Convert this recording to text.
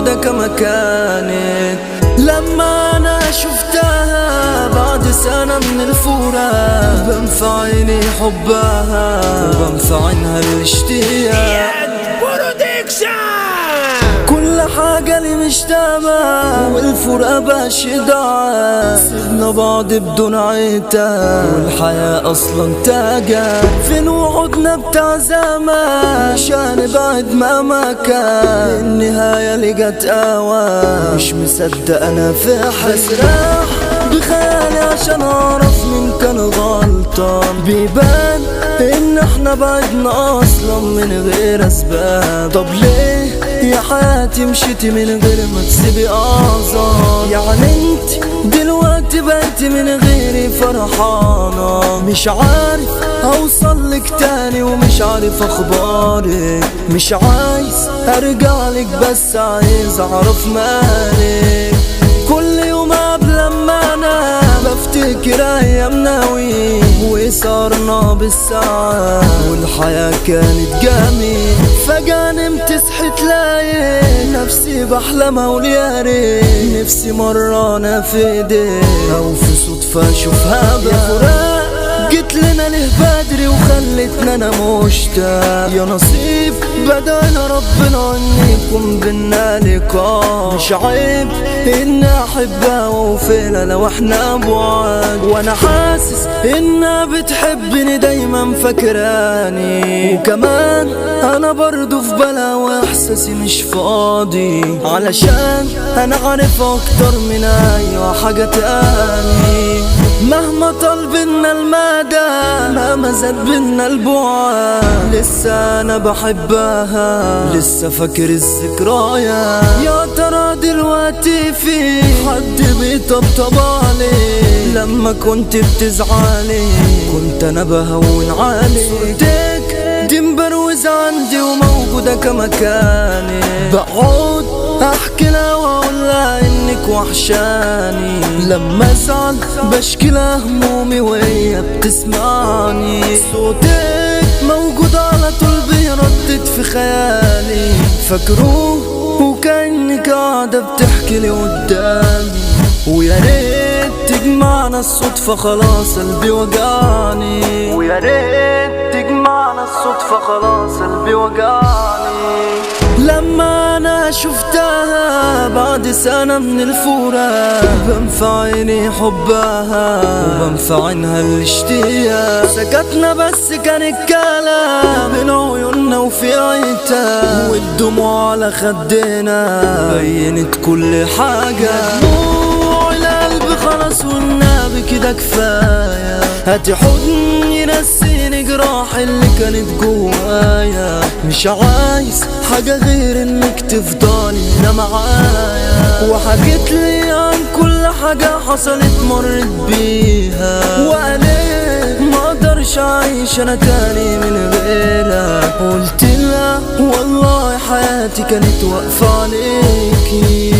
موجودة كما كانت. لما انا شفتها بعد سنة من الفراق بنفع عيني حبها وبنفع عينها الاشتياق. كل حاجة لي مشتبه والفرقة بشدعة، سيبنا بعض بدون عتاب والحياة أصلا تاجة. فين وعودنا بتاع زمان عشان نبعد مهما كان، النهاية اللي جت أوان مش مصدق أنا في بسرح بخيالي عشان أعرف مين كان غلطان. بيبان إن احنا بعدنا أصلا من غير أسباب. طب ليه يا حياتي مشيتي من غير ما تسيبي آذار؟ يعني انت دلوقتي بقيتي من غيري فرحانة. مش عارف اوصلك تاني ومش عارف اخبارك، مش عايز ارجعلك بس عايز اعرف مالك. كل يوم قبل ما انا بفتكر ايامنا وصارنا بالساعة والحياة كانت جميل. فجأة نمت صحيت لاقي نفسي بحلم ويا ريت نفسي مرة انا في ايديك او في صدفة اشوفها بقى. جيت لنا ليه بدري وخلتنا انا مشتاق، يا نصيب بدأنا ربنا ان يكون بينا لقاء. مش عيب ان احبها وفينا لو احنا بعاد، وانا حاسس انها بتحبني دايما فاكراني. وكمان انا برضو في بلا واحساسي مش فاضي علشان انا عارف اكتر من اي حاجة تاني. مهما طال بينا المدى مهما زاد بينا البعد، لسه انا بحبها لسه فاكر الذكريات. يا ترى دلوقتي في حد بيطبطب عليك؟ لما كنت بتزعلي كنت انا بهون عليك. دي مبروزة عندي وموجودة كما كانت، بقعد احكي لها واقول لها انك وحشاني. لما ازعل بشكي لها همومي وهي بتسمعني. صوتك موجود على طول بيردد في خيالي، فاكروه وكأنك قاعدة بتحكي لي قدامي. ويا ريت تجمعنا الصدفة خلاص قلبي وجعني، ويا ريت تجمعنا الصدفة خلاص قلبي وجعني. لما انا شفتها بعد سنة من الفراق بنفع عيني حبها وبنفع عينها الاشتياق. سكتنا بس كان الكلام بين عيوننا وفي عتاب، والدموع على خدنا بينت كل حاجة. دموع القلب خلاص والنبي كده كفاية، هاتي حضن ينسيني جراح اللي كانت جوايا. مش عايز حاجة غير انك تفضلي هنا معايا. وحكيت لي عن كل حاجة حصلت مرت بيها، وقالت ما اقدرش اعيش انا تاني من غيرها. قلت لها والله حياتي كانت واقفة عليكي.